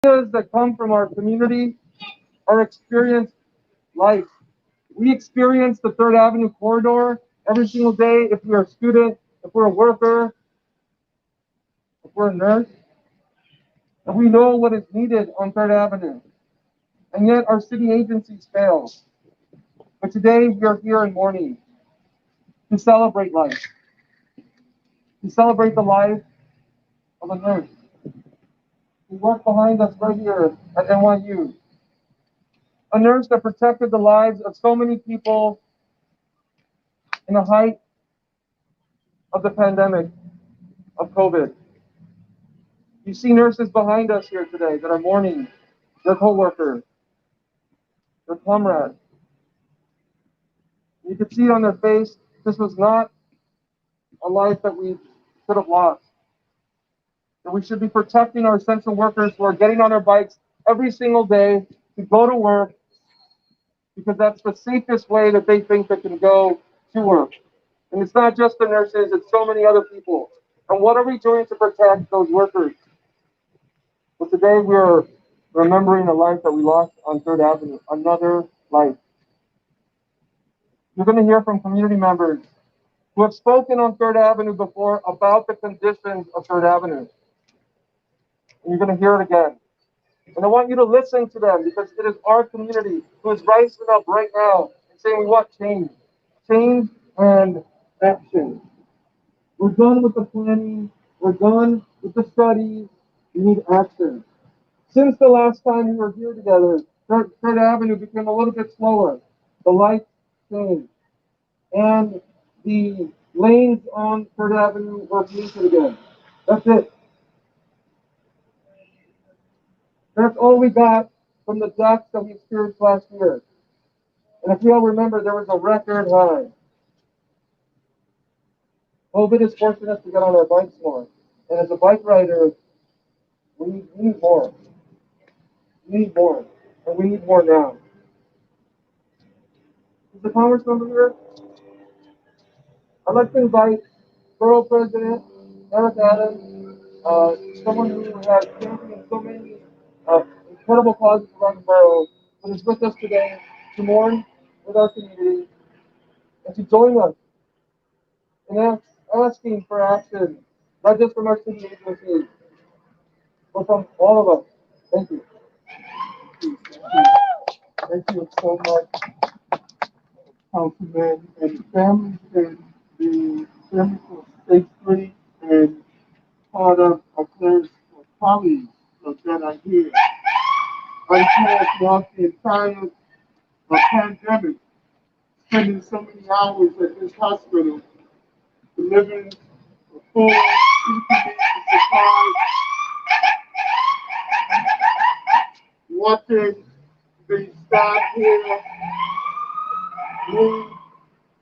Ideas that come from our community are experienced life. We experience the Third Avenue corridor every single day if we're a student, if we're a worker, if we're a nurse, and we know what is needed on Third Avenue. And yet our city agencies fail. But today we are here in mourning to celebrate life, to celebrate the life of a nurse who worked behind us right here at NYU, a nurse that protected the lives of so many people in the height of the pandemic of COVID. You see nurses behind us here today that are mourning their coworker, their comrade. You could see on their face this was not a life that we could have lost. That we should be protecting our essential workers who are getting on their bikes every single day to go to work because that's the safest way that they think they can go to work. And it's not just the nurses, it's so many other people. And what are we doing to protect those workers? Well, today we're remembering a life that we lost on Third Avenue, another life. You're going to hear from community members who have spoken on Third Avenue before about the conditions of Third Avenue. And you're going to hear it again. And I want you to listen to them because it is our community who is rising up right now and saying we want change. Change and action. We're done with the planning. We're done with the studies. We need action. Since the last time we were here together, Third Avenue became a little bit slower. The lights changed. And the lanes on Third Avenue were painted again. That's it. That's all we got from the deaths that we experienced last year. And if we all remember, there was a record high. COVID is forcing us to get on our bikes more. And as a bike rider, we need more. We need more. And we need more now. Is the Congress member here? I'd like to invite Borough President Eric Adams, someone who has championed so many incredible causes around the borough, but is with us today to mourn with our community and to join us in asking for action, not just from our city agencies, but from all of us. Thank you. Thank you so much, Councilman, and the families and the families were safely and part of their colleagues that are here. I have throughout the entire pandemic, spending so many hours at this hospital, delivering food, PPE, supplies, watching the staff here move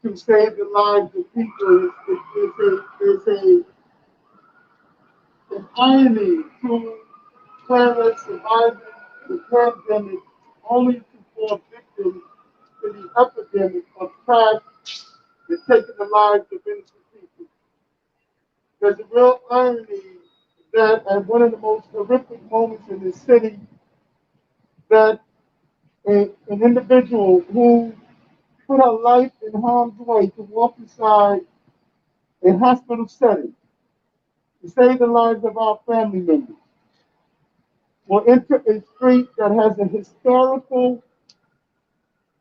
to save the lives of people is an irony to Clara surviving the pandemic only to fall victim to the epidemic of crack and taking the lives of innocent people. There's a real irony that at one of the most horrific moments in the city, that an individual who put her life in harm's way to walk inside a hospital setting to save the lives of our family members will enter a street that has a historical,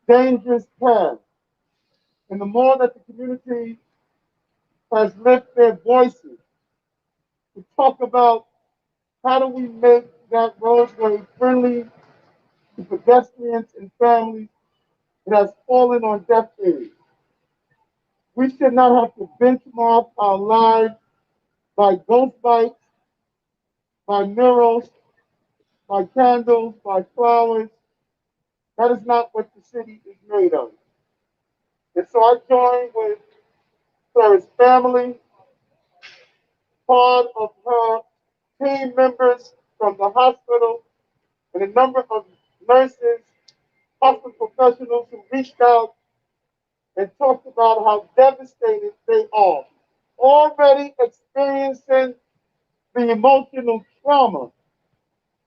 dangerous path. And the more that the community has left their voices to talk about how do we make that roadway friendly to pedestrians and families, it has fallen on deaf ears. We should not have to benchmark our lives by ghost bikes, by murals, by candles, by flowers. That is not what the city is made of. And so I join with Clara's family, part of her team members from the hospital, and a number of nurses, hospital professionals who reached out and talked about how devastated they are, already experiencing the emotional trauma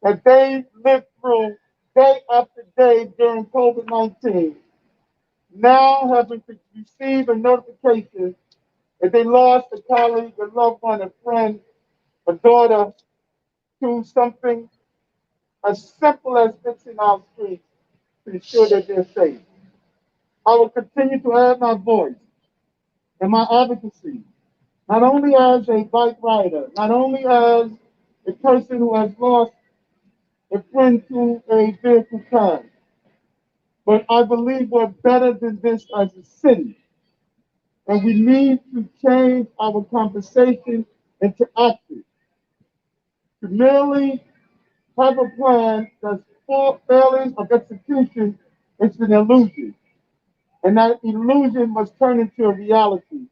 that they lived through day after day during COVID-19, now having received a notification that they lost a colleague, a loved one, a friend, a daughter to something as simple as fixing our streets to ensure that they're safe. I will continue to add my voice and my advocacy, not only as a bike rider, not only as a person who has lost a friend to a vehicle crash, but I believe we're better than this as a city. And we need to change our conversation into action. To merely have a plan that's full failures of execution is an illusion. And that illusion must turn into a reality.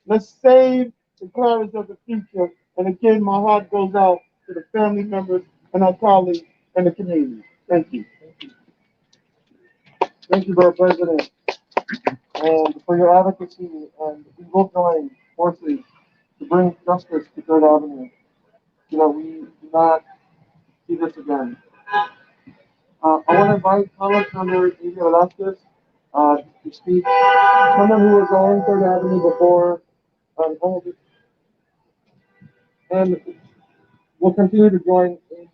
Let's save the Claras of the future. And again, my heart goes out to the family members and our colleagues and the community. Thank you. Thank you, Borough President, and for your advocacy, and we will join forces to bring justice to Third Avenue so that we do not see this again. I want to invite Thomas Member Adrian Velasquez to speak. Someone who was on Third Avenue before, and will continue to join in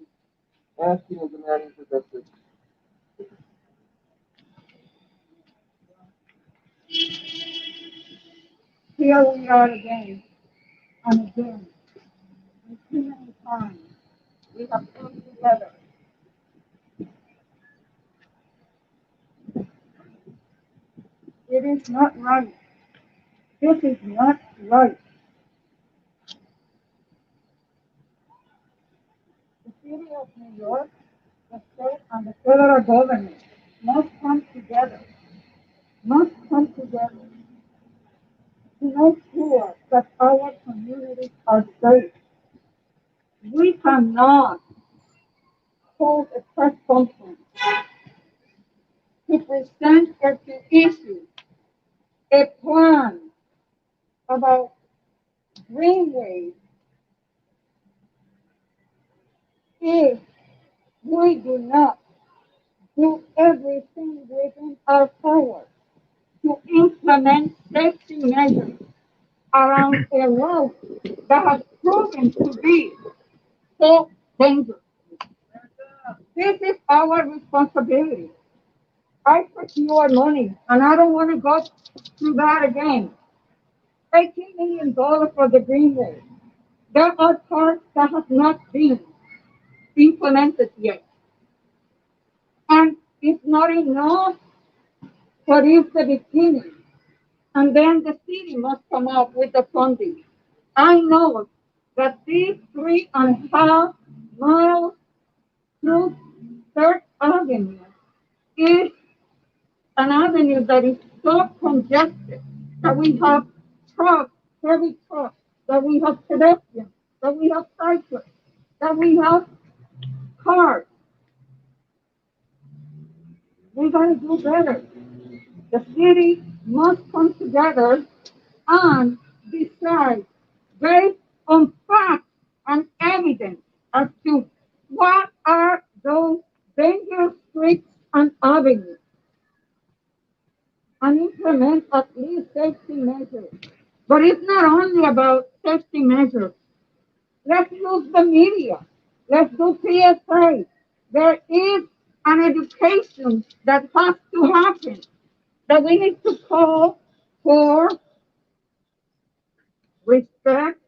asking and demanding for justice. Here we are again and again. And too many times we have come together. It is not right. This is not right. The city of New York, the state, and the federal government must come together, must come together to make sure that our communities are safe. We cannot hold a press conference to present or to issue a plan about greenways if we do not do everything within our power to implement safety measures around a road that has proven to be so dangerous. This is our responsibility. I procure money, and I don't want to go through that again. $18 million for the greenway. There are parts that have not been implemented yet. And it's not enough, but it's the beginning. And then the city must come up with the funding. I know that these 3.5 miles through Third Avenue is an avenue that is so congested that we have trucks, heavy trucks, that we have pedestrians, that we have cyclists, that we have cars. We gotta do better. The city must come together and decide based on facts and evidence as to what are those dangerous streets and avenues and implement at least safety measures. But it's not only about safety measures. Let's use the media. Let's do PSA. There is an education that has to happen, that we need to call for respect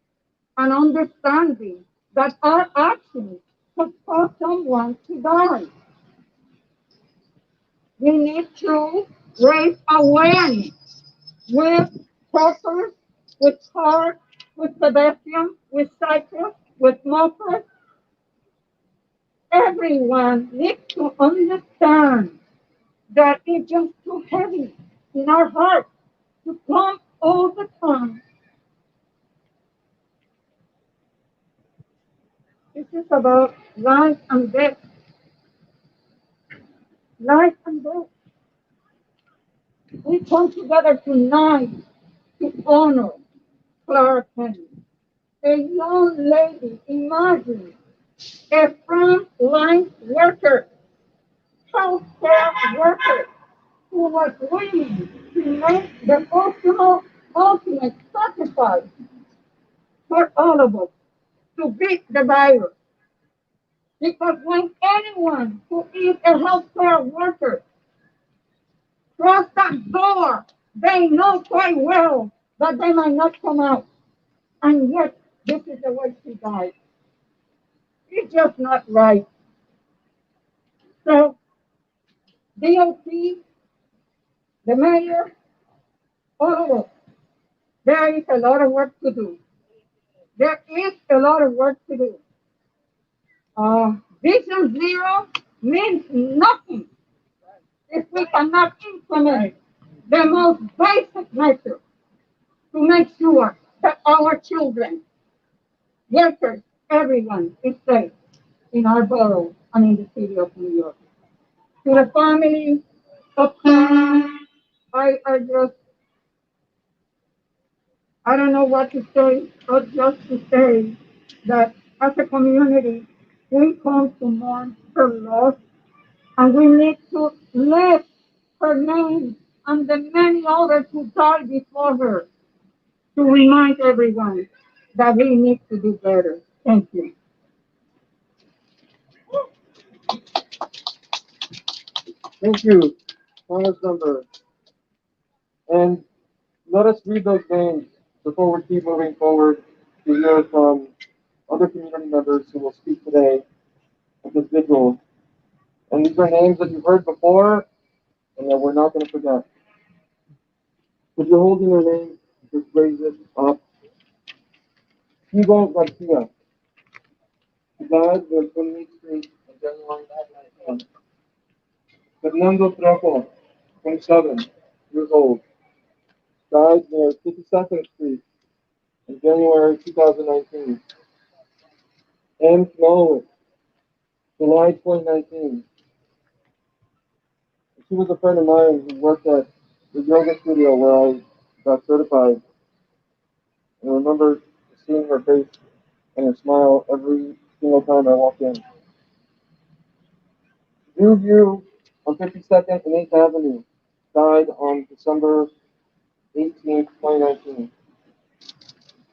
and understanding that our actions could cause someone to die. We need to raise awareness with truckers, with cars, with pedestrians, with cyclists, with mopeds. Everyone needs to understand that it's just too heavy in our hearts to come all the time. This is about life and death. Life and death. We come together tonight to honor Clara Kang, a young lady. Imagine, a frontline worker, healthcare worker, who was willing to make the ultimate sacrifice for all of us to beat the virus. Because when anyone who is a healthcare worker cross that door, they know quite well that they might not come out. And yet, this is the way she died. It's just not right. So, DOC, the mayor, all of us, there is a lot of work to do. There is a lot of work to do. Vision zero means nothing if we cannot implement the most basic measures to make sure that our children, workers, everyone is safe in our borough and in the city of New York. To the family of Clara, I just, I don't know what to say, but just to say that as a community, we come to mourn her loss and we need to let her name and the many others who died before her to remind everyone that we need to do better. Thank you. Thank you, Congress member. And let us read those names before we keep moving forward to hear from other community members who will speak today at this vigil. And these are names that you've heard before and that we're not going to forget. If you're holding your name, just raise it up. Hugo Garcia, he died on 28th Street on January 19. Fernando Trejo, 27 years old, died near 52nd Street in January 2019. Anne Smolowitz, July 2019. She was a friend of mine who worked at the yoga studio where I got certified. And I remember seeing her face and her smile every single time I walked in. View on 52nd and 8th Avenue died on December 18th, 2019.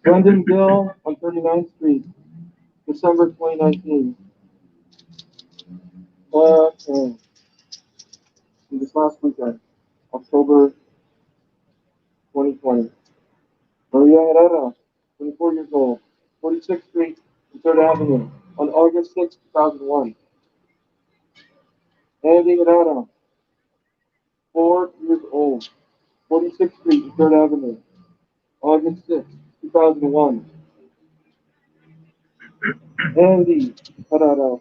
Brendan Gill on 39th Street, December 2019. Clara Kang, this last weekend, October 2020. Maria Herrera, 24 years old, 46th Street and 3rd Avenue, on August 6, 2001. Andy Herrera, 4 years old, 46th Street and 3rd Avenue, August 6, 2001. Andy Herrera,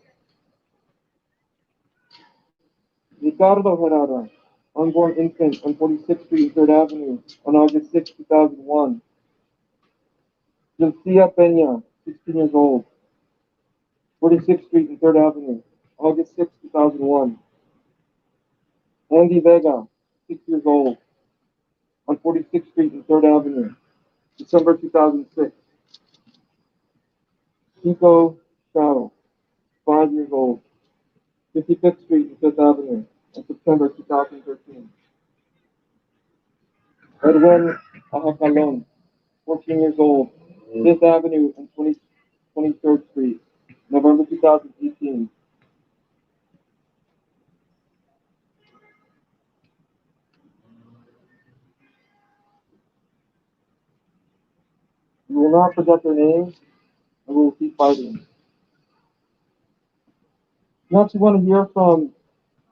Ricardo Herrera, unborn infant on 46th Street and 3rd Avenue, on August 6, 2001. Lucia Peña, 16 years old, 46th Street and 3rd Avenue, August 6, 2001. Andy Vega, 6 years old, on 46th Street and 3rd Avenue, December 2006. Chico Chao, 5 years old, 55th Street and 5th Avenue, on September 2013. Edwin Ahacalon, 14 years old, 5th Avenue and 23rd Street, November 2018. We will not forget their names, and we will keep fighting. Next, we want to hear from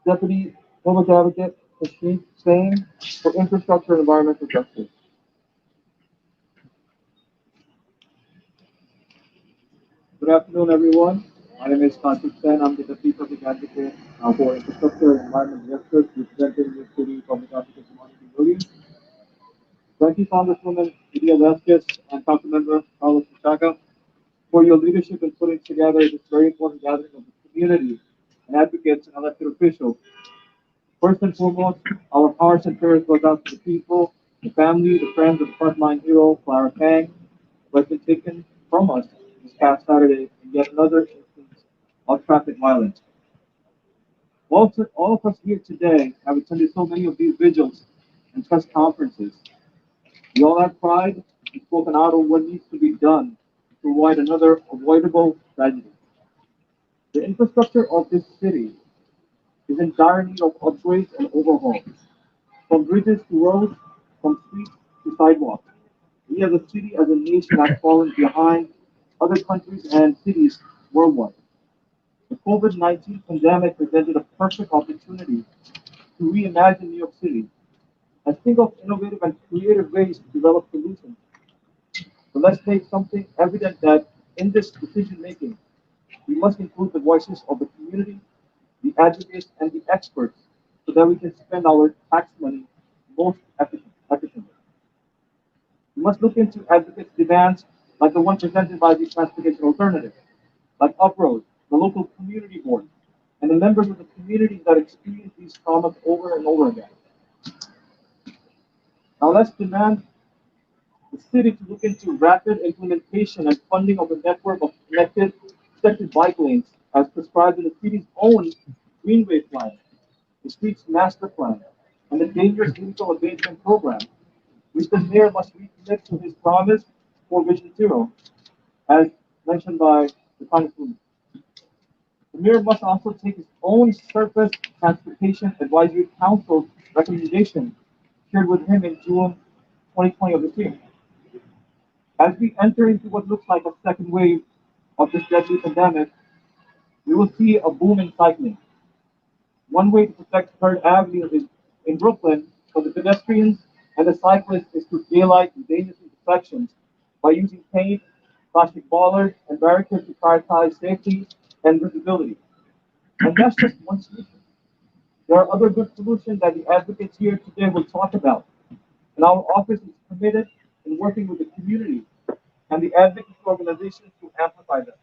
Deputy Public Advocate Kashif Singh for Infrastructure and Environmental Justice. Good afternoon, everyone. My name is Karthik Sen. I'm the Deputy Public Advocate for Infrastructure and Environmental Justice, representing the City Public Advocate Community Building. Thank you, Congresswoman Lydia Vasquez and Councilmember Carlos Machaca, for your leadership in putting together this very important gathering of the community and advocates and elected officials. First and foremost, our hearts and prayers goes out to the people, the family, the friends of the frontline hero, Clara Kang, who has been taken from us this past Saturday in yet another instance of traffic violence. All of us here today have attended so many of these vigils and press conferences. We all have cried and spoken out on what needs to be done to avoid another avoidable tragedy. The infrastructure of this city is in dire need of upgrades and overhauls, from bridges to roads, from streets to sidewalks. We as a city, as a nation, have fallen behind other countries and cities worldwide. The COVID-19 pandemic presented a perfect opportunity to reimagine New York City and think of innovative and creative ways to develop solutions. So let's make something evident that in this decision making, we must include the voices of the community, the advocates, and the experts so that we can spend our tax money most efficiently. We must look into advocates' demands like the one presented by the Transportation Alternative, like Uproad, the local community board, and the members of the communities that experience these traumas over and over again. Now let's demand the city to look into rapid implementation and funding of a network of connected bike lanes as prescribed in the city's own Greenway Plan, the street's master plan, and the dangerous vehicle abatement program, which the mayor must recommit to his promise for Vision Zero, as mentioned by the Congresswoman. The mayor must also take his own Surface Transportation Advisory Council's recommendation shared with him in June 2020 of this year. As we enter into what looks like a second wave of this deadly pandemic, we will see a boom in cycling. One way to protect Third Avenue is in Brooklyn for the pedestrians and the cyclists is to daylight dangerous intersections by using paint, plastic bollards, and barricades to prioritize safety and visibility. And that's just one solution. There are other good solutions that the advocates here today will talk about. And our office is committed in working with the community and the advocacy organizations to amplify them.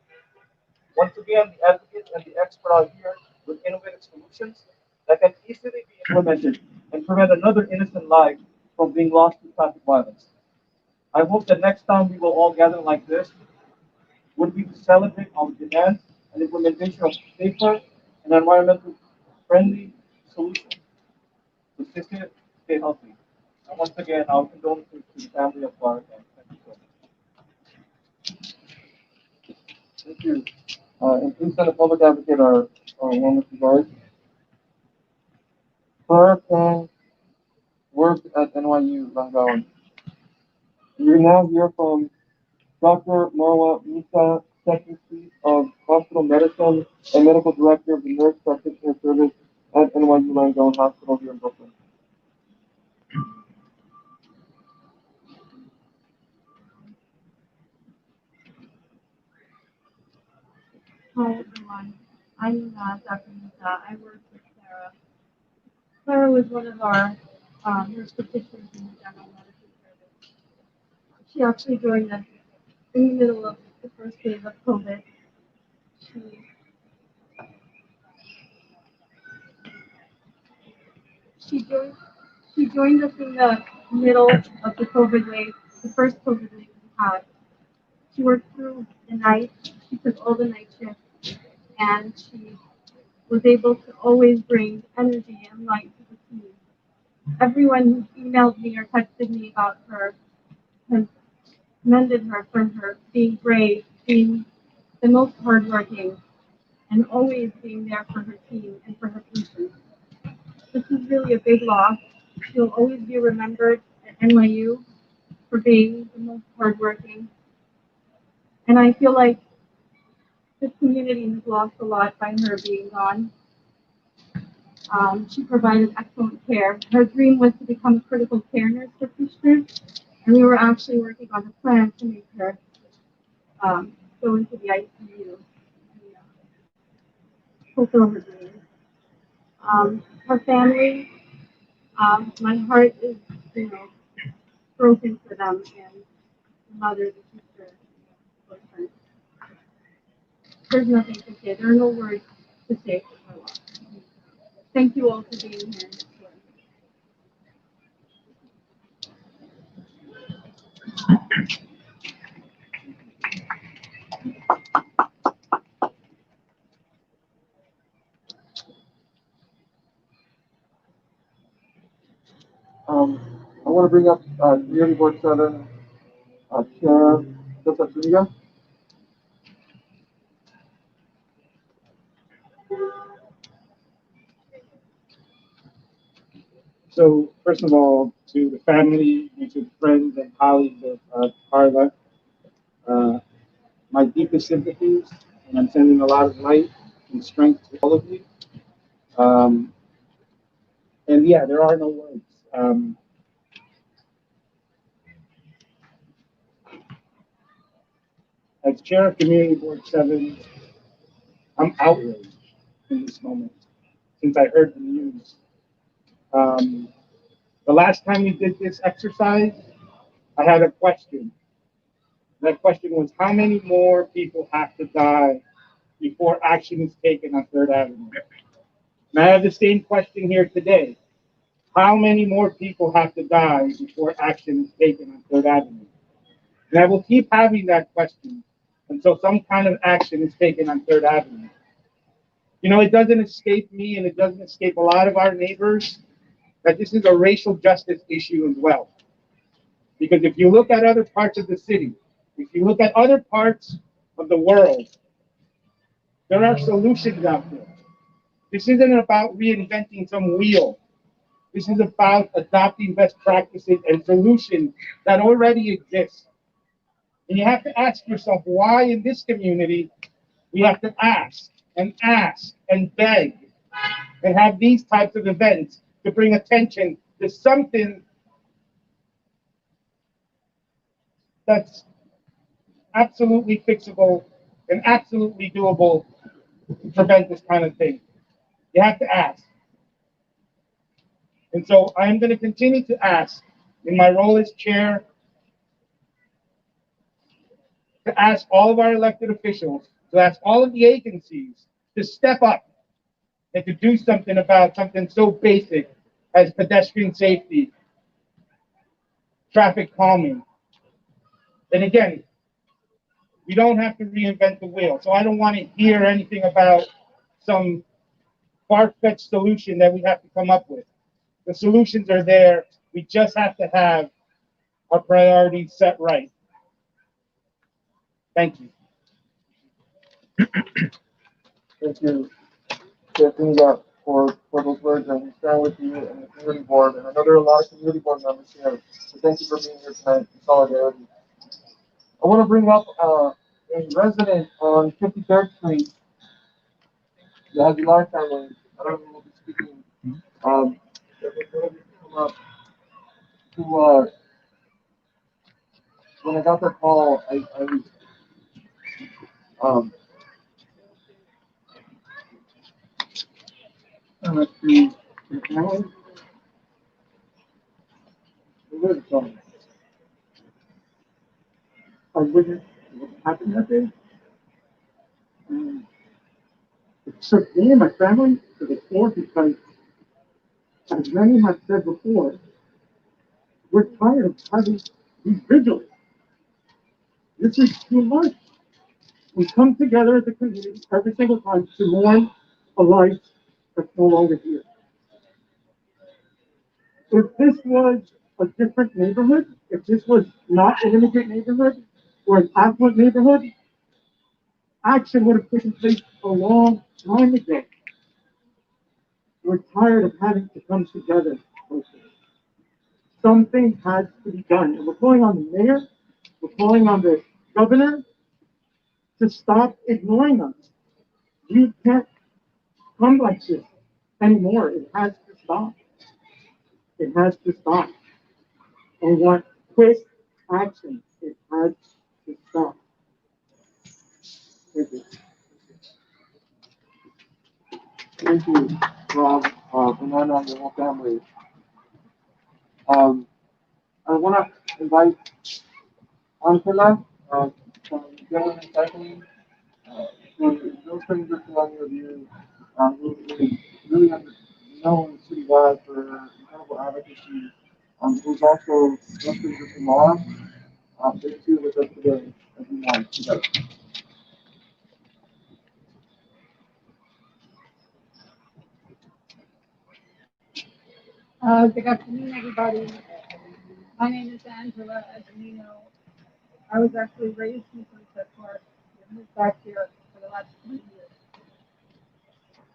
Once again, the advocates and the experts are here with innovative solutions that can easily be implemented and prevent another innocent life from being lost to traffic violence. I hope that next time we will all gather like this would be to celebrate our demands and implementation of safer and environmental friendly solutions. So stay safe, stay healthy. And once again, our condolences to the family of Clara. Thank you so much. Thank you. And please send the public advocate our warmest regards. Clara Kang worked at NYU Langone. You now hear from Dr. Marwa Musa, Secretary of Hospital Medicine and Medical Director of the Nurse Practitioner Service at NYU Langone Hospital here in Brooklyn. Hi everyone, I'm Dr. Musa. I work with Clara. Clara was one of our nurse practitioners in the general medicine service. She actually joined us in the middle of the first wave of COVID. She, she joined she joined us in the middle of the COVID wave, the first COVID wave we had. She worked through the night. She took all the night shifts, and she was able to always bring energy and light to the team. Everyone who emailed me or texted me about her has commended her for her being brave, being the most hardworking, and always being there for her team and for her patients. This is really a big loss. She'll always be remembered at NYU for being the most hardworking. And I feel like this community has lost a lot by her being gone. She provided excellent care. Her dream was to become a critical care nurse practitioner, and we were actually working on a plan to make her go into the ICU and fulfill her dreams. Her family, my heart is, broken for them, and the mother, the sister, the boyfriend. There's nothing to say. There are no words to say for her loss. Thank you all for being here. I want to bring up Community Board 7 Chair Joseph Zuniga. So, first of all, to the family and to friends and colleagues of Carla, uh, my deepest sympathies, and I'm sending a lot of light and strength to all of you. Um, and yeah, there are no words. As chair of Community Board 7, I'm outraged in this moment since I heard the news. Um, the last time we did this exercise, I had a question. That question was, how many more people have to die before action is taken on Third Avenue? And I have the same question here today. How many more people have to die before action is taken on Third Avenue? And I will keep having that question until some kind of action is taken on Third Avenue. You know, it doesn't escape me and it doesn't escape a lot of our neighbors that this is a racial justice issue as well. Because if you look at other parts of the city, if you look at other parts of the world, there are solutions out there. This isn't about reinventing some wheel. This is about adopting best practices and solutions that already exist. And you have to ask yourself why in this community we have to ask and beg and have these types of events to bring attention to something that's absolutely fixable and absolutely doable to prevent this kind of thing. You have to ask. And so I am going to continue to ask in my role as chair to ask all of our elected officials, to ask all of the agencies to step up and to do something about something so basic as pedestrian safety, traffic calming. And again, we don't have to reinvent the wheel. So I don't want to hear anything about some far-fetched solution that we have to come up with. The solutions are there. We just have to have our priorities set right. Thank you. Thank you, Chair Zuniga, for those words, and we stand with you and the community board. And I know there are a lot of community board members here, so thank you for being here tonight in solidarity. I want to bring up a resident on 53rd Street, the Aguilar family. I don't know who will be speaking. If one of you can come up, who, when I got that call, I was, let's see, where's it from? I witnessed what happened that day. And it shook me and my family to the core because, as many have said before, we're tired of having these vigils. This is too much. We come together as a community every single time to mourn a life that's no longer here. If this was a different neighborhood, if this was not an immigrant neighborhood or an affluent neighborhood, action would have taken place a long time ago. We're tired of having to come together. Something has to be done. And we're calling on the mayor, we're calling on the governor to stop ignoring us. You can't come like this anymore. It has to stop. It has to stop. And we want quick action. It has to stop. Thank you. Thank you, Rob, Fernando, and the whole family. I want to invite Angela from Vigil Cycling. Who is no stranger to many of you, who is really known citywide for incredible advocacy, who's also no stranger to law. Thank you with us today, everyone, together. Good afternoon, everybody. My name is Angela. As you know, I was actually raised in Sunset Park. I moved back here for the last 20 years.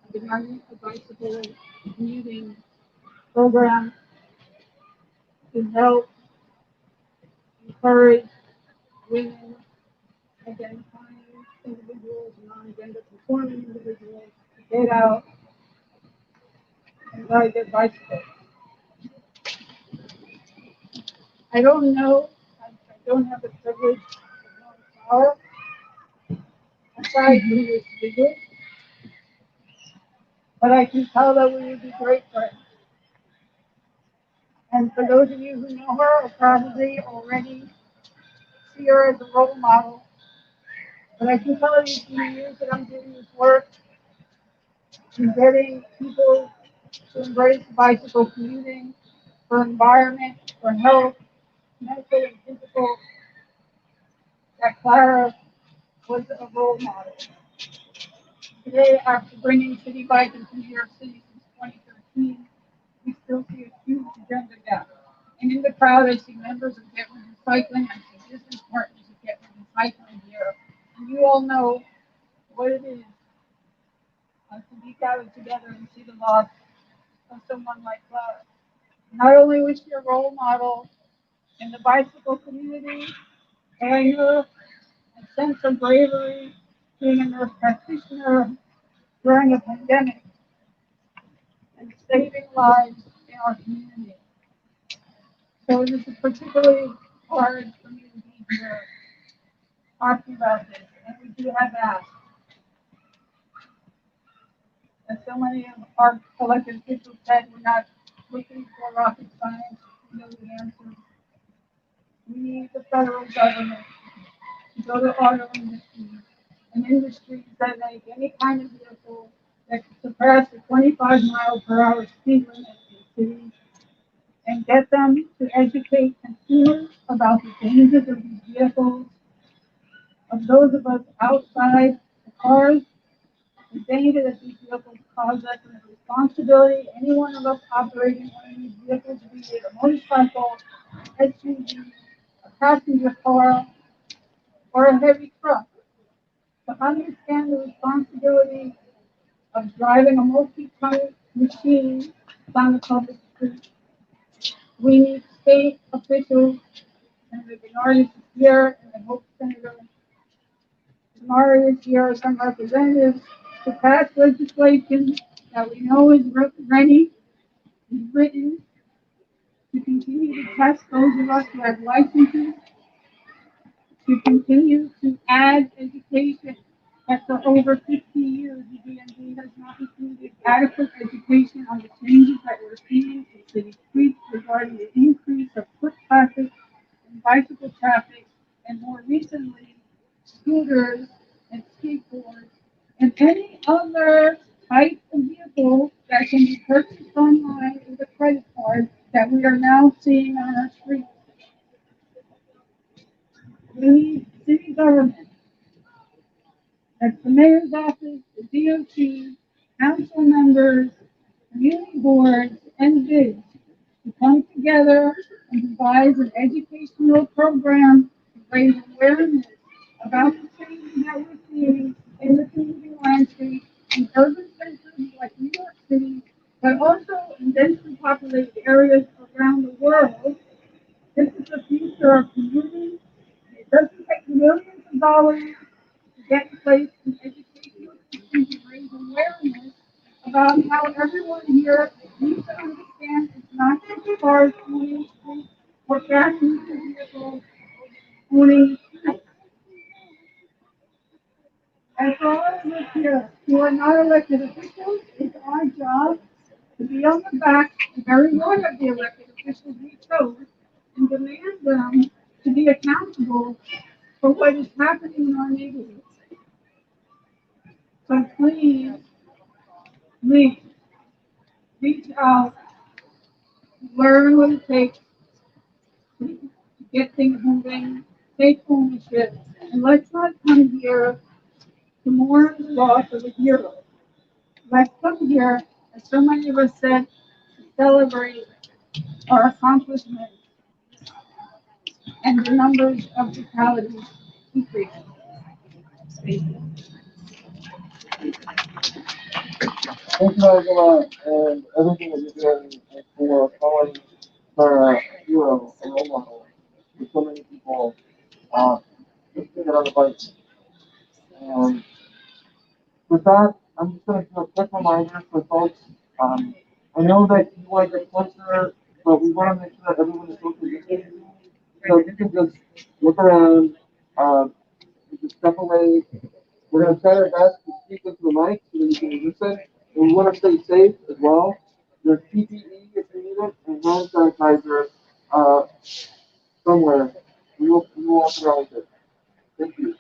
I've been running a bicycle commuting program to help encourage women identifying individuals, non-gender conforming individuals to get out and ride their bicycles. I don't know, I don't have the privilege of knowing Clara, aside from this Vigil, but I can tell that we would be great friends. And for those of you who know her, will probably already see her as a role model. But I can tell you through the years that I'm doing this work and getting people to embrace bicycle commuting for environment, for health, mental and physical, that Clara was a role model. Today, after bringing City Bike into New York City since 2013, we still see a huge gender gap. And in the crowd, I see members of Get Women Cycling, I see business partners of Get Women Cycling here. And you all know what it is to be gathered together and see the loss of someone like Clara. Not only was she a role model in the bicycle community, but I knew a sense of bravery being a nurse practitioner during a pandemic and saving lives in our community. So this is particularly hard for me to be here talking about this, and we do have asked. As so many of our elected officials said, we're not looking for rocket science, we know the answers. We need the federal government to go to auto industry and industries that make any kind of vehicle that can surpass the 25-mile-per-hour speed limit in cities and get them to educate consumers about the dangers of these vehicles, of those of us outside the cars, the danger that these vehicles cause us, and the responsibility any one of us operating one of these vehicles, be it a motorcycle, SUV, a passenger car, or a heavy truck, to understand the responsibility of driving a multi-ton machine down the public street. We need state officials, and the Bernard is here, and I hope Senator Tamara is here, some representatives, to pass legislation that we know is ready, is written, to continue to test those of us who have licenses, to continue to add education. That for over 50 years, the DMV has not included adequate education on the changes that we're seeing in city streets regarding the increase of foot traffic and bicycle traffic, and more recently, scooters and skateboards and any other type of vehicle that can be purchased online with a credit card that we are now seeing on our streets. We need city government. That's the mayor's office, the DOT, council members, community boards, and bids to come together and devise an educational program to raise awareness about the changes that we're seeing in the community landscape in urban centers like New York City, but also in densely populated areas around the world. This is the future of communities. It doesn't take millions of dollars to get in place in educational systems to raise awareness about how everyone here needs to understand it's not just cars owning streets or passenger vehicles owning streets. And for all of us here who are not elected officials, it's our job to be on the back of every one of the elected officials we chose and demand them to be accountable for what is happening in our neighborhoods. So please, please, reach out, learn what it takes to get things moving, take ownership, and let's not come here to mourn the loss of a hero. Let's come here, as so many of us said, to celebrate our accomplishments, and the numbers of fatalities decrease. Thank you, Angela, and everything that you're doing for following her hero, a role model for so many people just to get on the bike. And with that, I'm just going to do a quick reminder for folks. I know that you want to get closer, but we want to make sure that everyone is social distancing. So if you can just look around, just step away. We're going to try our best to speak into the mic so that you can listen. And we want to stay safe as well. There's PPE if you need it, and hand sanitizer uh, somewhere. We will walk around with it. Thank you.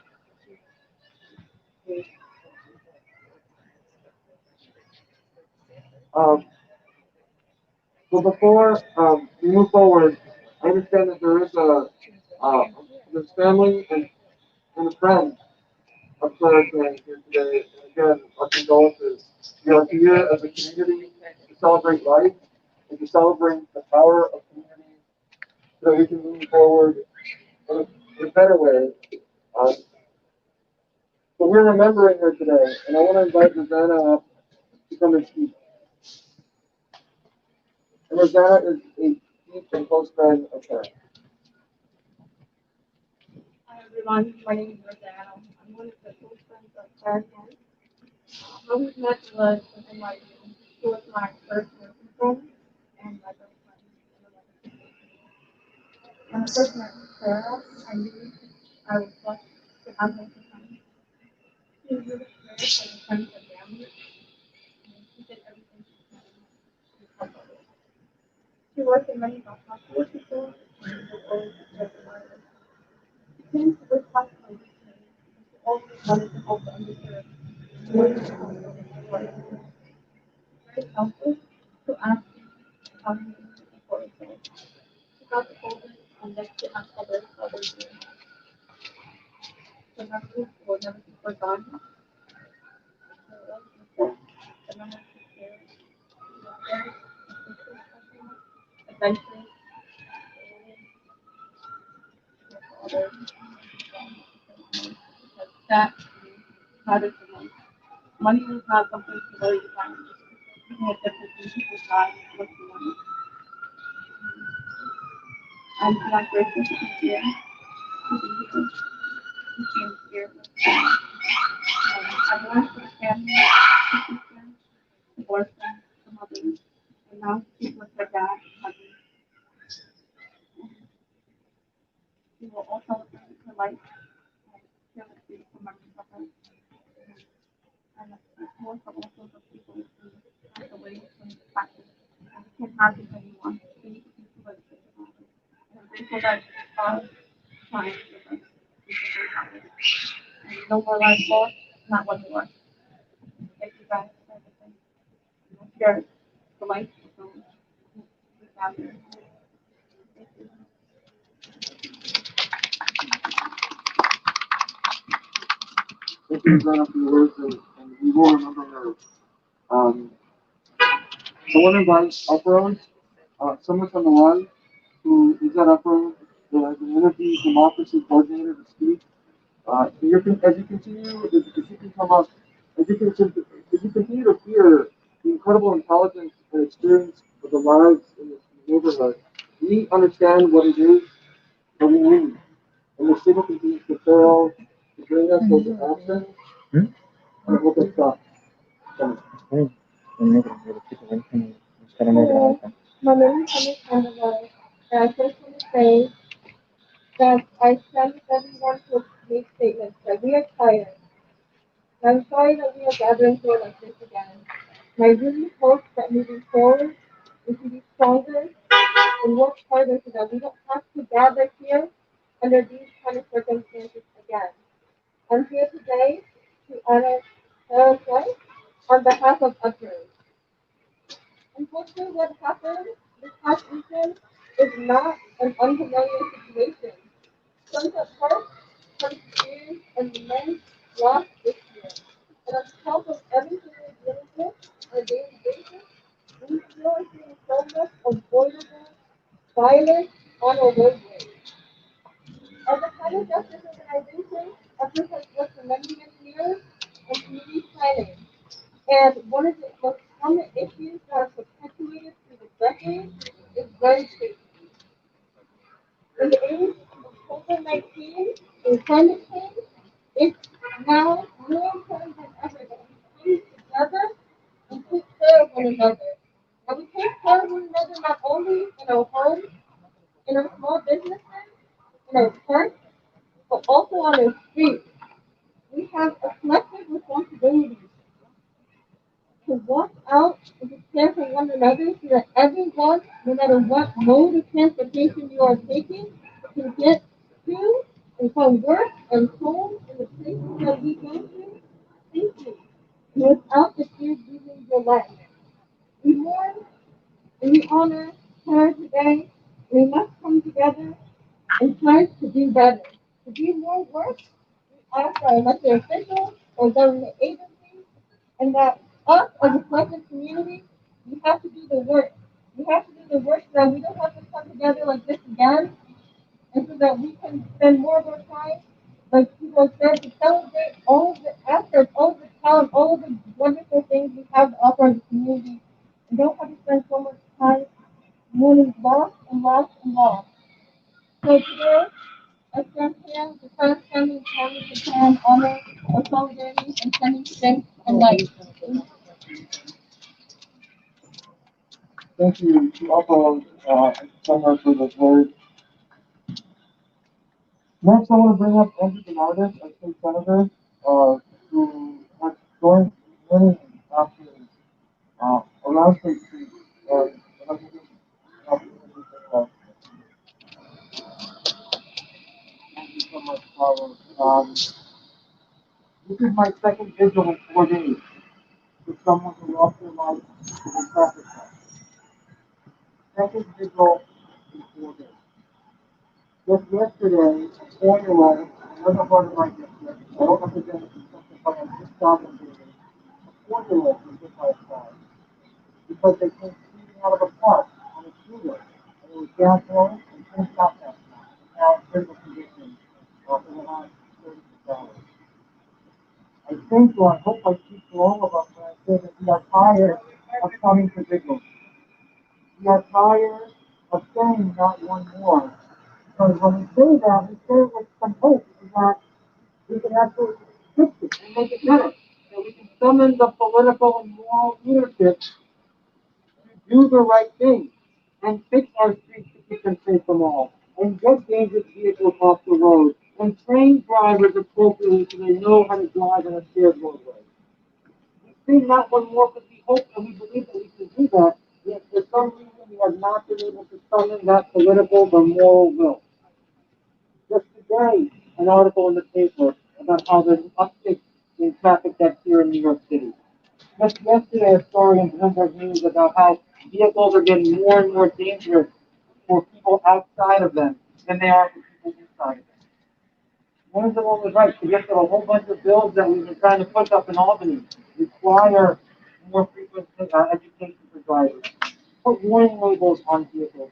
Um, so before we move forward, I understand that there is uh, this family and a friend of Clara Kang here today. And again, our condolences. We are here as a community to celebrate life and to celebrate the power of community so that we can move forward in a better way. Um, so we're remembering her today, and I want to invite Rosanna up to come and speak. And Rosanna is a deep and close friend of hers. Hi everyone, my name is Rosanna. I'm one of the close friends of Clara. How we met was within my room. She was my first nursing friend and my best friend in the life. When I first met Clara, I knew I was blessed to have her friend. She was really cared for the friends and family, and she did everything she could to help others. She worked in many hospitals before, and was always a provider. She came to this hospital with me, and she always wanted to help the underserved. She wanted to help them very helpful to ask how many people herself. She got the COVID and left to ask others doing. The memories will never be forgotten. They will always be there. The memories she shared. She was very efficient, adventurous, for others. Because that matters the most. Money is not something to worry about. Making a difference in people's lives is what you want. I'm not grateful to be here. To be here. He came here with I learned from family, to sister, to boyfriend, to mother, and now she's with her dad and husband. We will all celebrate her life and share the beautiful memories of her. And more for also the people who pass away from this practice. And we can't have this anymore. We need to keep the legacy of it. And I'm grateful that God shines with us. We can do that. And no more lives lost, not one more. Thank you guys for everything. We'll share the life of those who gather. Thank you. Thank you, Rosanna, for your words, and we will remember her. I want to invite Uproad, someone from the line who is at Uproad, the Energy Democracy Coordinator to speak. As you continue, if you can come up, as you continue to hear the incredible intelligence and experience of the lives in this neighborhood, we understand what it is that we need. And the city continues to fail to bring us those actions, and I hope it stops. Hello, my name is Candlelight, and I just want to say that I send everyone to make statements that we are tired. I'm sorry that we are gathering here like this again. And I really hope that moving forward, we can be stronger and work harder so that we don't have to gather here under these kind of circumstances again. I'm here today to honor Sarah's life on behalf of others. Unfortunately, what happened this past weekend is not an unfamiliar situation. Sunset Park has experienced an immense loss this year. And on top of everything we're dealing with on a daily basis, we still are seeing so much avoidable violence on our roadways. As a climate justice organization, efforts has worked for many, many years in community planning. And one of the most common issues that are perpetuated through the decades is gun safety. In the age of COVID-19 and climate change, it's now more important than ever that we come together and take care of one another. And we take care of one another not only in our homes, in our small businesses, in our parks, but also on our streets. We have a collective responsibility to watch out and to care for one another so that everyone, no matter what mode of transportation you are taking, can get to and from work and home and the places that we go to safely and without the fear of losing your life. We mourn and we honor her today. We must come together and try to do better. To do more work, we ask our elected officials or government agencies and that us as a collective community, we have to do the work. We have to do the work so that we don't have to come together like this again, and so that we can spend more of our time, like people have said, to celebrate all of the efforts, all of the talent, all of the wonderful things we have to offer in the community, and don't have to spend so much time mourning loss and loss and loss. So today, I stand here to first family family to stand honor our solidarity and sending strength and light. Thank you to all Summer for those words. Next, I want to bring up Andrew Bernardus, our state senator, who has joined many actions around State Street. And I'd like to give an opportunity to thank you so much, Clara. This is my second vigil in 4 days with someone who lost their life to a traffic stop. Second vigil in 4 days. Just yesterday, a 4-year-old, another part of my district, I don't represent the construction plan, just stopping building, a 4-year-old was hit by a car because they came speeding out of a park on a freeway, and it was downhill and couldn't stop that car. Now in critical condition for the last 36 hours. I think, or I hope I speak for all of us when I say that we are tired of coming to Vigil. We are tired of saying not one more. Because when we say that, we say it with some hope that we can actually fix it and make it better. That we can summon the political and moral leadership to do the right thing and fix our streets to keep them safe from all. And get dangerous vehicles off the road. And train drivers appropriately so they know how to drive on a shared roadway. We say not one more because we hope and we believe that we can do that. Yet for some reason we have not been able to summon that political or moral will. Just today, an article in the paper about how there's an uptick in traffic deaths here in New York City. Just yesterday, a story in Bloomberg News about how vehicles are getting more and more dangerous for people outside of them than they are for people inside of them. One of the one was right to get to a whole bunch of bills that we've been trying to push up in Albany require more frequent education for drivers. Put warning labels on vehicles.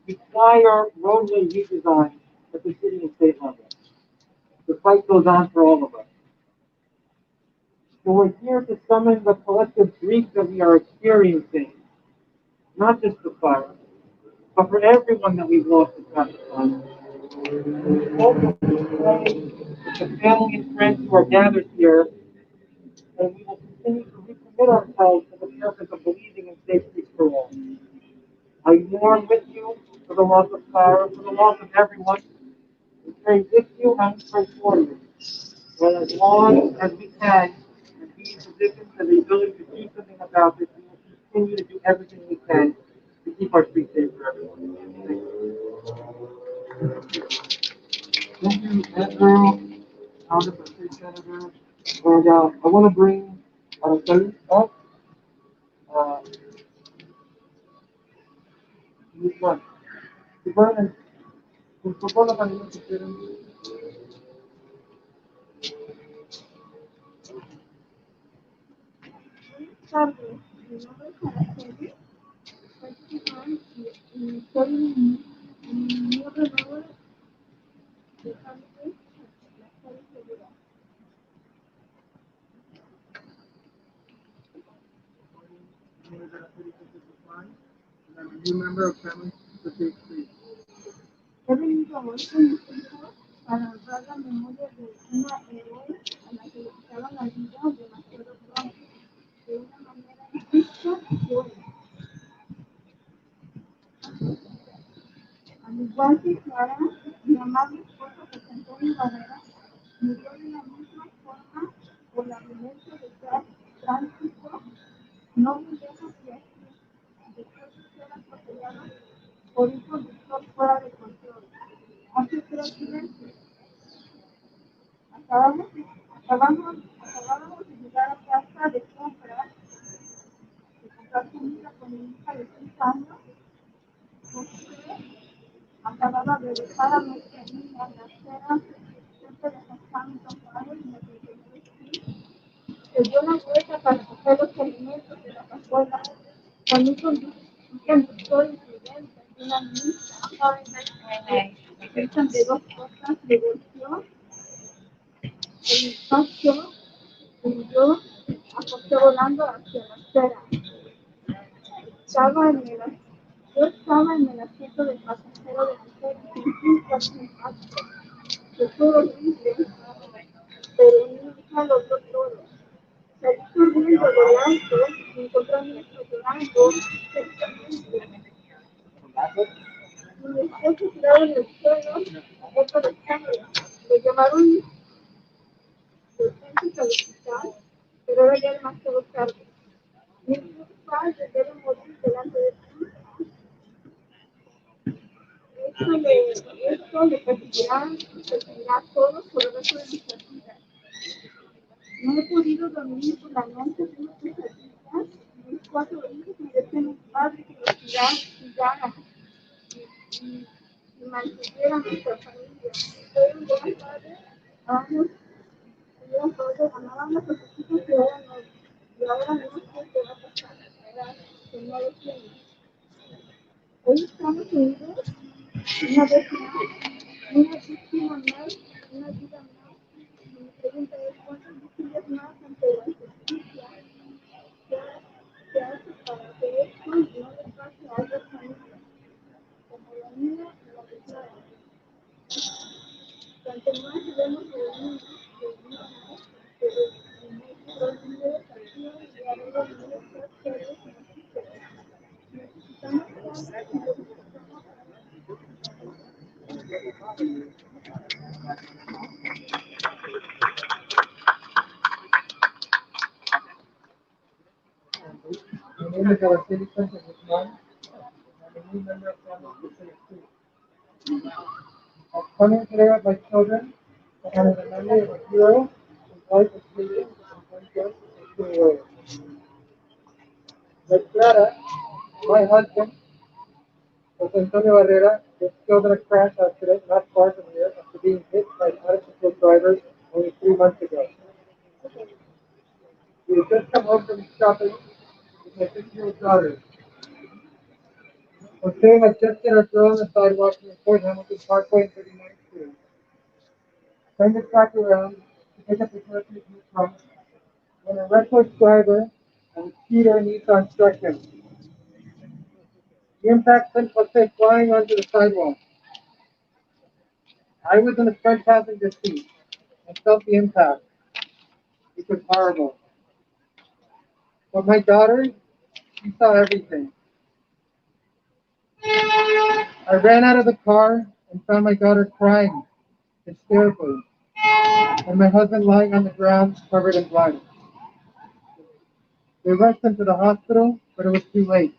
Require roadway redesign at the city and state level. The fight goes on for all of us. So we're here to summon the collective grief that we are experiencing, not just the fire, but for everyone that we've lost in traffic fire. We hope to pray with the family and friends who are gathered here, and we will continue to recommit ourselves to the purpose of believing in safe streets for all. I mourn with you for the loss of Clara, for the loss of everyone. We pray with you and pray for you. But as long as we can and be in positions and the ability to do something about this, we will continue to do everything we can to keep our streets safe for everyone. Thank you, Andrew, House of State Senator. And I want to bring Araceli up. Uh, this one. Superman, Superman kanina si Karen. Tarde, mi nombre es Araceli, participo en Soy muy ordenadora, dejándote la escuela segura. I'm a new member of Family Society 3. He venido hoy con mis hijos para honrar la memoria de una héroe a la que le quitaron la vida demasiado pronto, de una manera injusta y cruel. Al igual que Clara, mi amable esposo José Antonio Barrera murió de la misma forma por la violencia de tránsito no muy lejos de aquí, después de ser atropellado por un conductor fuera de control. Hace 3 meses acabábamos de llegar a casa de compras, de comprar comida con mi hija de 6 años. José acababa de dejar a nuestra niña en la acera frente de los campos y me dijo, se dio una vuelta para coger los alimentos de la cazuela con un conductor imprudente y una misa de 2 cosas le golpeó el impacto y yo acosté volando hacia la acera. Estaba en el, yo estaba en el asiento del pasajero delantero y sentí un fuerte impacto. Fue horrible, pero mi hija lo vio todo. Salí corriendo delante y encontré a mi hijo llorando secamente. Mi esposo tirado en el suelo, muerto de sangre. Lo llamaron urgentes al hospital, pero era ya demasiado tarde. Ningún padre debe morir delante de su hija. Esto le perseguirá a todos por el resto de nuestras vidas. No he podido dormir por la noche, tengo pesadillas. Mis 4 hijos merecen un padre que los cuidara y mantuviera nuestra familia. Soy un buen padre, años, amaban a sus hijos y ahora no sé qué va a pasar. Que no lo tienen. Hoy estamos unidos, una vez más, una víctima más, una vida más. Mi pregunta es, ¿cuántas víctimas más ante la justicia se hace para que esto no le pase a otras familias, como la mía y la de Clara? Cuanto más debemos reunirnos, pero en nuestros líderes acción y haremos nuestras seres necesitamos cambios y lo necesitamos My name is Araceli Sanchez Guzman. I'm a new member of Family Society 3. I'm coming today with my children to honor the memory of a hero whose life was fleeting and friendship was truly rare. Like Clara, my husband, Jose Antonio Barrera, was killed in a crash accident not far from here after being hit by an out-of-control driver only 3 months ago. We had just come home from shopping with my 6-year-old daughter. Jose had just hit our girl on the sidewalk in Fort Hamilton Parkway and 39th Street. Turned the truck around to pick up the person he was from when a reckless driver and speeder Nissan struck him. The impact sent Jose flying onto the sidewalk. I was in the front passenger seat and felt the impact, which was horrible. But my daughter, she saw everything. I ran out of the car and found my daughter crying hysterically, and my husband lying on the ground covered in blood. They rushed him to the hospital, but it was too late.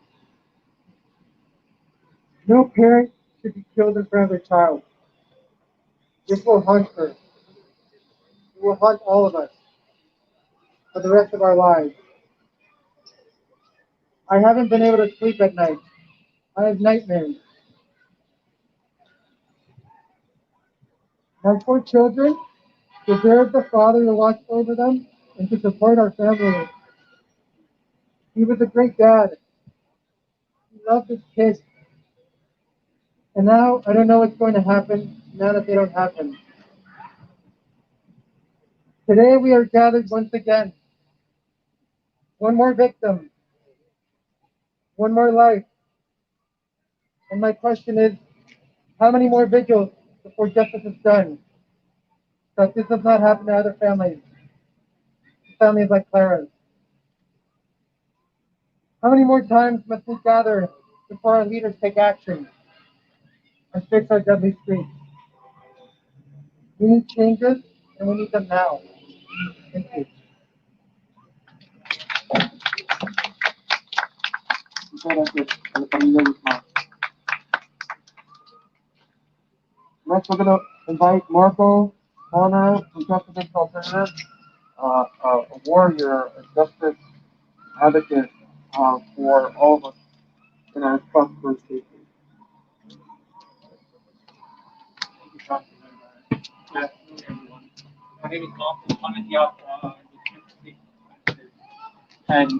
No parent should be killed in front of their child. This will haunt her. It will haunt all of us for the rest of our lives. I haven't been able to sleep at night. I have nightmares. My 4 children deserve the father to watch over them and to support our family. He was a great dad. He loved his kids. And now I don't know what's going to happen now that they don't have him. Today we are gathered once again. One more victim, one more life. And my question is, how many more vigils before justice is done? That this does not happen to other families like Clara's. How many more times must we gather before our leaders take action and fix our deadly streets? We need changes, and we need them now. Thank you. Next, we're going to invite Marco Connor from Justice Alternative, a warrior, a justice advocate for all of us in our prosperous state. Good afternoon, everyone. My name is Marco. I'm in the and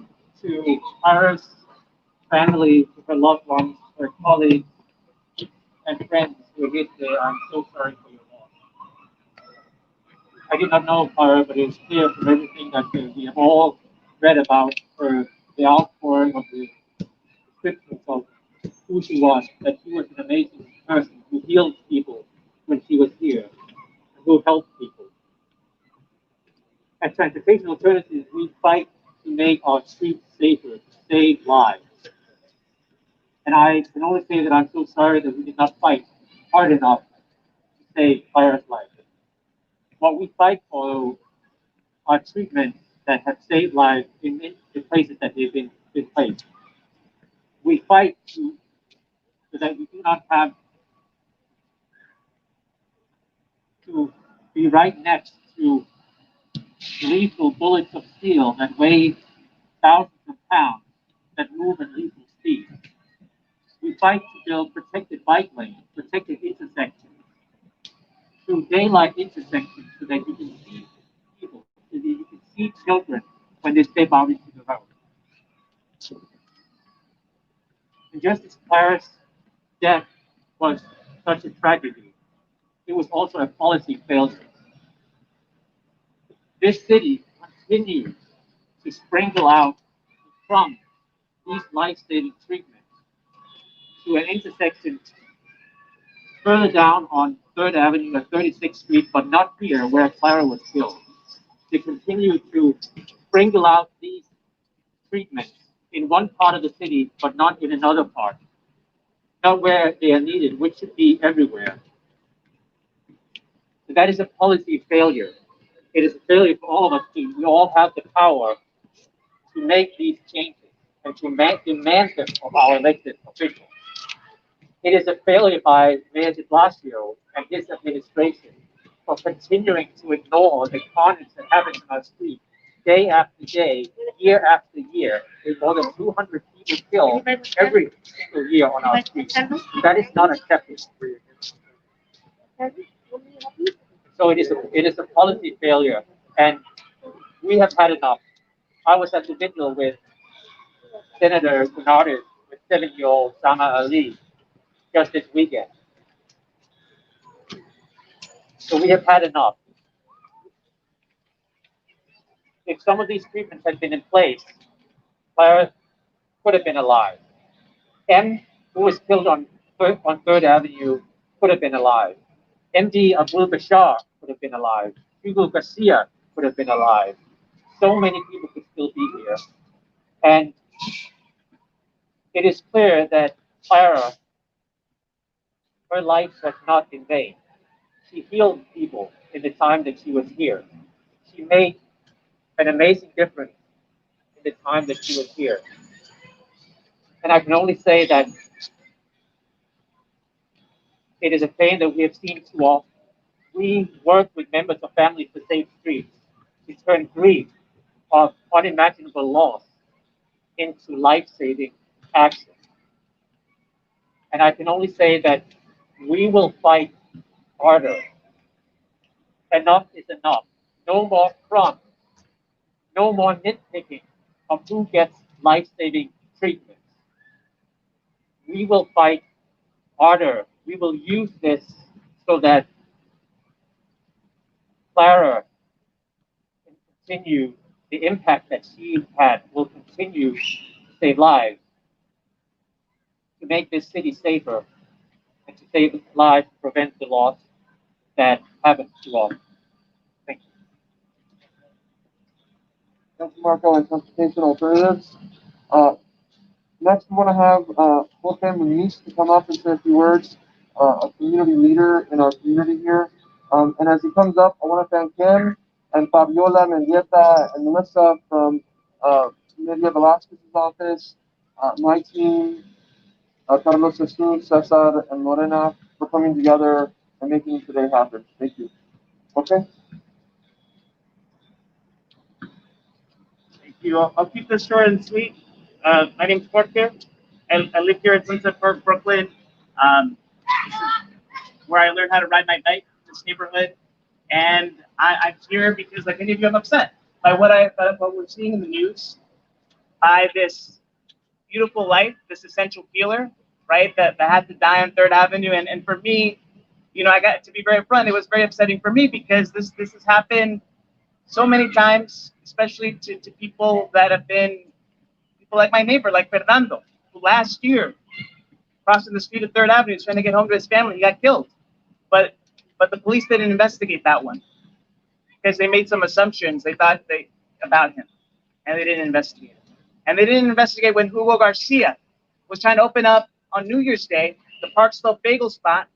to Clara's family, to her loved ones, her colleagues, and friends who are here today, I'm so sorry for your loss. I did not know Clara, but it is clear from everything that we have all read about her, the outpouring of the descriptions of who she was, that she was an amazing person who healed people when she was here, and who helped people. At Transportation Alternatives, we fight to make our streets safer, to save lives. And I can only say that I'm so sorry that we did not fight hard enough to save Clara's life. What we fight for are treatments that have saved lives in the places that they've been placed. We fight so that we do not have to be right next to lethal bullets of steel that weigh thousands of pounds that move at lethal speed. We fight to build protected bike lanes, protected intersections, through daylight intersections so that you can see people, so that you can see children when they step out into the road. And just as Clara's death was such a tragedy, it was also a policy failure. This city continues to sprinkle out from these life-saving treatments to an intersection further down on 3rd Avenue and 36th Street, but not here where Clara was killed. They continue to sprinkle out these treatments in one part of the city, but not in another part, not where they are needed, which should be everywhere. So that is a policy failure. It is a failure for all of us we all have the power to make these changes and to demand them of our elected officials. It is a failure by Mayor de Blasio and his administration for continuing to ignore the carnage that happens on our street day after day, year after year, with more than 200 people killed every single year on our streets. That is not acceptable. So it is a policy failure, and we have had enough. I was at the Vigil with Senator Bernardes, with 7-year-old Sama Ali, just this weekend. So we have had enough. If some of these treatments had been in place, Clara could have been alive. M, who was killed on 3rd Avenue, could have been alive. MD Abdul Bashar could have been alive. Hugo Garcia could have been alive. So many people could still be here. And it is clear that Clara, her life was not in vain. She healed people in the time that she was here. She made an amazing difference in the time that she was here. And I can only say that it is a pain that we have seen too often. We work with members of families to save streets, to turn grief of unimaginable loss into life-saving action. And I can only say that we will fight harder. Enough is enough. No more crumbs. No more nitpicking of who gets life-saving treatments. We will fight harder we will use this so that Clara can continue, the impact that she had will continue to save lives, to make this city safer, and to save lives, prevent the loss that happens to all. Thank you. Thank you, Marco, and Transportation Alternatives. Next, we want to have Jorge Muniz to come up and say a few words, a community leader in our community here. And as he comes up, I want to thank him and Fabiola Mendieta and Melissa from Lydia Velasquez's office, my team, Carlos Jesus, Cesar, and Lorena for coming together and making today happen. Thank you. Okay? Thank you. I'll keep this short and sweet. My name's Jorge. I live here in Sunset Park, Brooklyn. This is where I learned how to ride my bike in this neighborhood. And I'm here because, like many of you, I'm upset by what we're seeing in the news, by this beautiful life, this essential healer, right, that had to die on 3rd Avenue. And for me, you know, I got to be very upfront. It was very upsetting for me because this has happened so many times, especially to people that have been people like my neighbor, like Fernando, who last year crossing the street of 3rd Avenue trying to get home to his family. He got killed. But the police didn't investigate that one because they made some assumptions about him, and they didn't investigate it. And they didn't investigate when Hugo Garcia was trying to open up on New Year's Day the Park Slope Bagel spot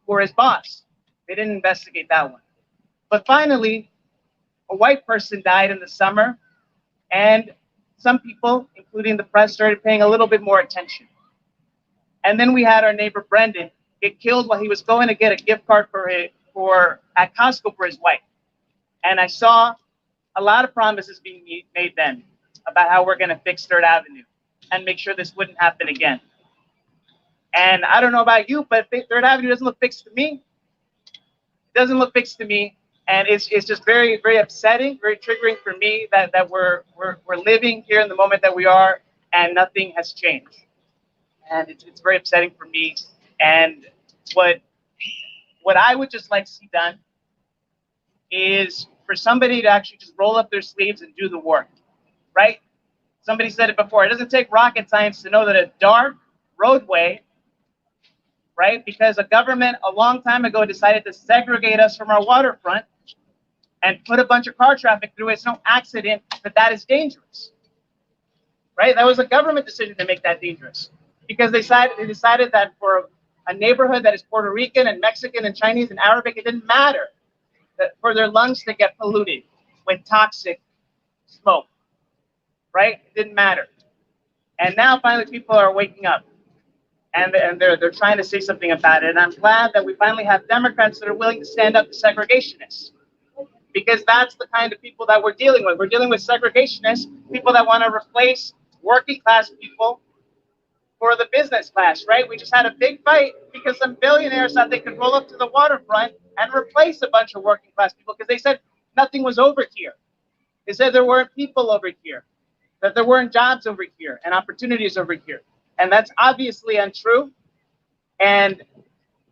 for his boss. They didn't investigate that one. But finally, a white person died in the summer, and some people, including the press, started paying a little bit more attention. And then we had our neighbor Brendan get killed while he was going to get a gift card at Costco for his wife. And I saw a lot of promises being made then about how we're going to fix 3rd Avenue and make sure this wouldn't happen again. And I don't know about you, but 3rd Avenue doesn't look fixed to me. It doesn't look fixed to me. And it's just very, very upsetting, very triggering for me that we're living here in the moment that we are, and nothing has changed. And it's very upsetting for me. And what I would just like to see done is for somebody to actually just roll up their sleeves and do the work, right? Somebody said it before. It doesn't take rocket science to know that a dark roadway, right? Because a government a long time ago decided to segregate us from our waterfront and put a bunch of car traffic through it. It's no accident that is dangerous, right? That was a government decision to make that dangerous because they decided that for a neighborhood that is Puerto Rican and Mexican and Chinese and Arabic, it didn't matter that for their lungs to get polluted with toxic smoke, right? It didn't matter. And now finally people are waking up and they're trying to say something about it. And I'm glad that we finally have Democrats that are willing to stand up to segregationists, because that's the kind of people that we're dealing with. We're dealing with segregationists, people that want to replace working class people for the business class, right? We just had a big fight because some billionaires thought they could roll up to the waterfront and replace a bunch of working class people because they said nothing was over here. They said there weren't people over here, that there weren't jobs over here and opportunities over here. And that's obviously untrue. And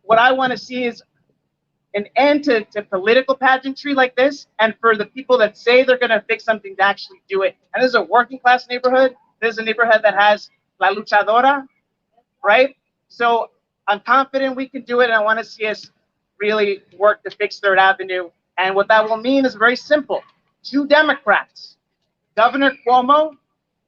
what I want to see is an end to political pageantry like this, and for the people that say they're going to fix something to actually do it. And this is a working class neighborhood. This is a neighborhood that has La Luchadora, right? So I'm confident we can do it, and I want to see us really work to fix 3rd Avenue. And what that will mean is very simple. 2 Democrats, Governor Cuomo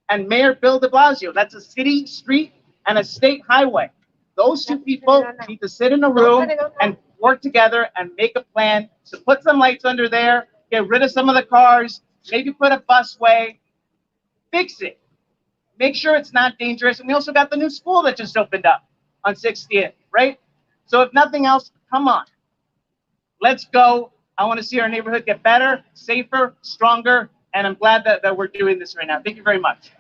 and Mayor Bill de Blasio. That's a city street and a state highway. Those 2 people need to sit in a room and work together and make a plan to put some lights under there, get rid of some of the cars, maybe put a busway, fix it. Make sure it's not dangerous. And we also got the new school that just opened up on 60th, right? So if nothing else, come on. Let's go. I want to see our neighborhood get better, safer, stronger, and I'm glad that we're doing this right now. Thank you very much.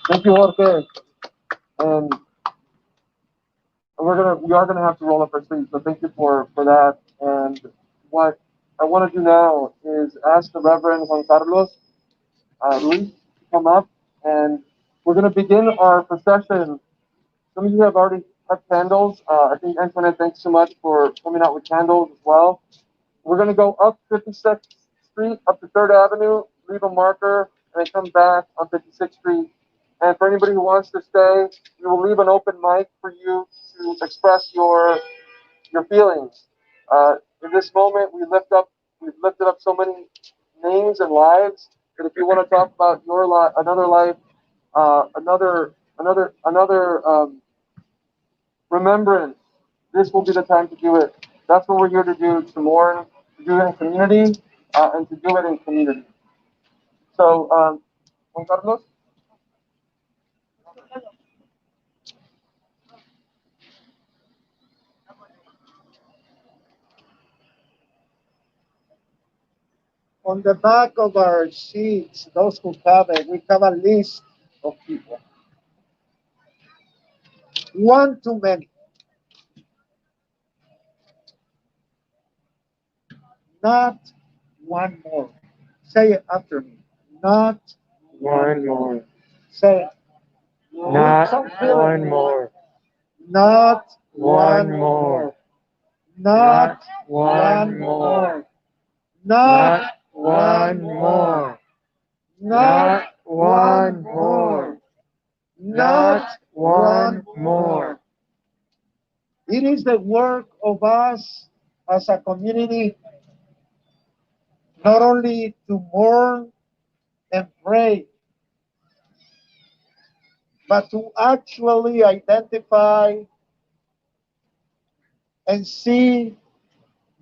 Thank you, Jorge. And we are gonna have to roll up our sleeves. So thank you for that. And what I want to do now is ask the Reverend Juan Carlos Luis to come up, and we're gonna begin our procession Some of you have already cut candles. I think Antoinette, thanks so much for coming out with candles as well. We're going to go up 56th Street, up to 3rd Avenue, leave a marker, and then come back on 56th Street. And for anybody who wants to stay, we will leave an open mic for you to express your feelings. In this moment, we've lifted up so many names and lives that if you want to talk about your life, another life, another remembrance, this will be the time to do it. That's what we're here to do, to mourn, to do it in community, and to do it in community. So, Juan Carlos? On the back of our sheets, those who have it, we have a list of people. One too many. Not one more. Say it after me. Not One more. say it. Not one more. Not One more. Not one more. Not one more. Not one more. Not one more. It is the work of us as a community not only to mourn and pray, but to actually identify and see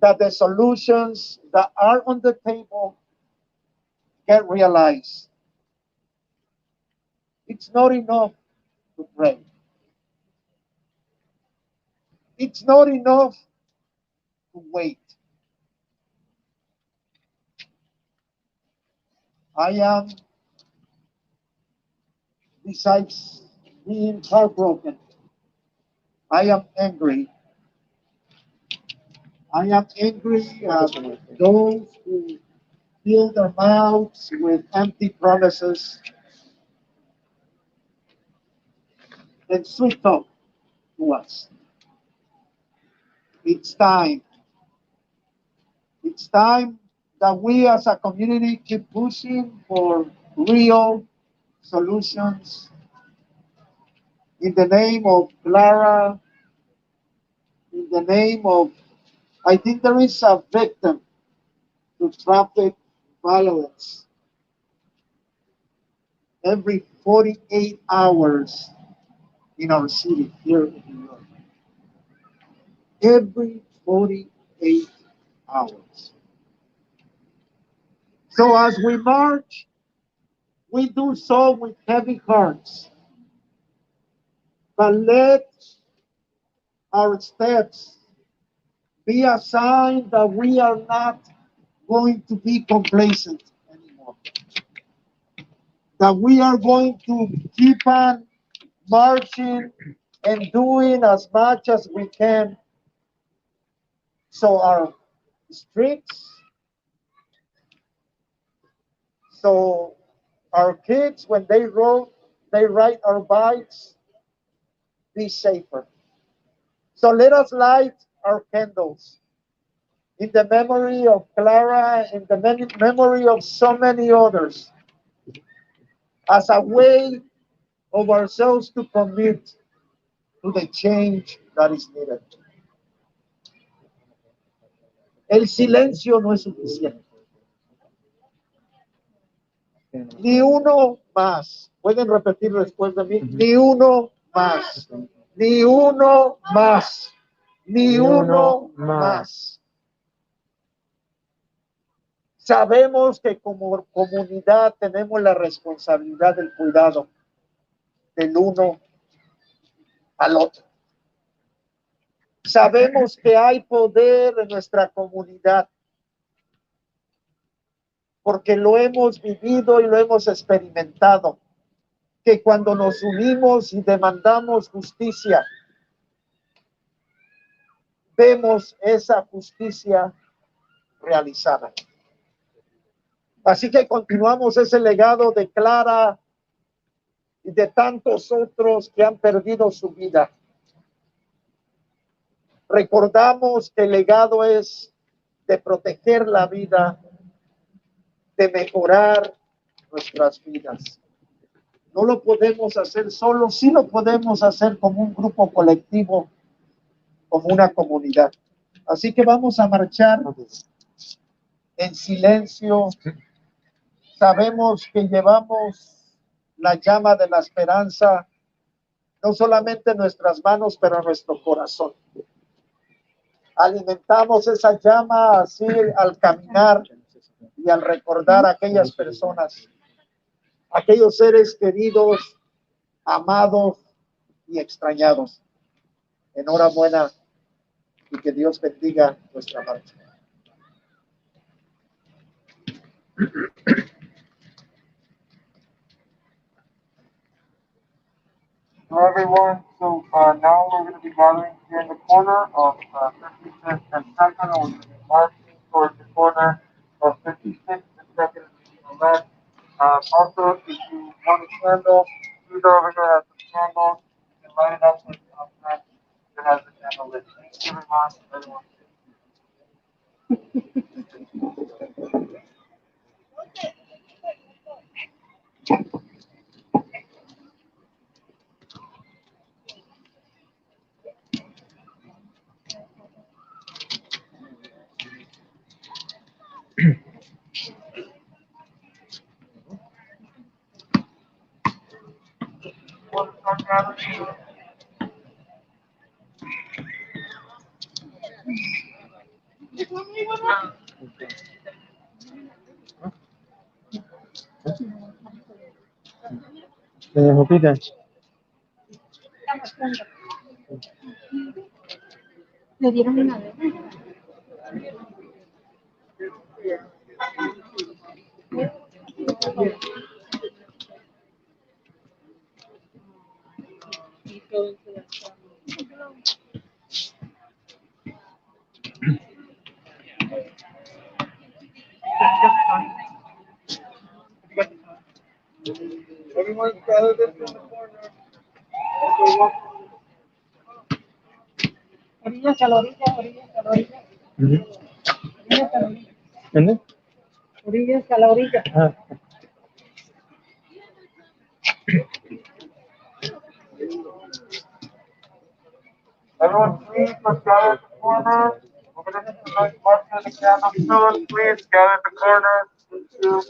that the solutions that are on the table get realized. It's not enough to pray. It's not enough to wait. I am, besides being heartbroken, I am angry. I am angry at those who fill their mouths with empty promises and sweet talk to us. It's time. It's time that we as a community keep pushing for real solutions in the name of Clara, in the name of, I think there is a victim to traffic violence every 48 hours in our city here in New York. Every 48 hours. So as we march, we do so with heavy hearts. But let our steps be a sign that we are not going to be complacent anymore. That we are going to keep on marching and doing as much as we can so our streets, so our kids, when they ride our bikes, be safer. So let us light our candles in the memory of Clara, in the memory of so many others, as a way of ourselves to commit to the change that is needed. El silencio no es suficiente. Ni uno más. Pueden repetir después de mí. Ni uno más. Ni uno más. Ni uno más. Sabemos que como comunidad tenemos la responsabilidad del cuidado del uno al otro. Sabemos que hay poder en nuestra comunidad porque lo hemos vivido y lo hemos experimentado, que cuando nos unimos y demandamos justicia, vemos esa justicia realizada. Así que continuamos ese legado de Clara y y de tantos otros que han perdido su vida. Recordamos que el legado es de proteger la vida, de mejorar nuestras vidas. No lo podemos hacer solo, sí lo podemos hacer como un grupo colectivo, como una comunidad. Así que vamos a marchar en silencio. Sabemos que llevamos la llama de la esperanza, no solamente en nuestras manos, pero en nuestro corazón. Alimentamos esa llama así al caminar y al recordar a aquellas personas, aquellos seres queridos, amados y extrañados. Enhorabuena y que Dios bendiga nuestra marcha. Hello everyone, so now we're going to be gathering here in the corner of 55th and 2nd, and we're going to be marching towards the corner of 56th and 2nd and left. Also, if you want a candle, Susan over here has some candles. You can light it up with that has the candle lit. Thank you everyone. Want to start gathering? Le dieron una vez. Everyone's gathered in the corner. Orillas a la orilla, orillas a la orilla. Orillas a la orilla. ¿Dónde? Orillas a la orilla. Ah. Everyone, please, let's gather at the corner. We're going to start marching the candle soon. Please gather at the corner. Thank you.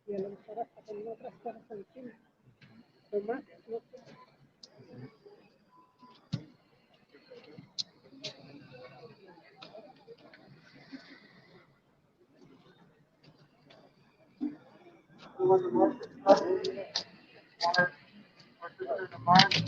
Y a lo mejor hasta con otras cosas encima. O más, no sé. Participate in the march.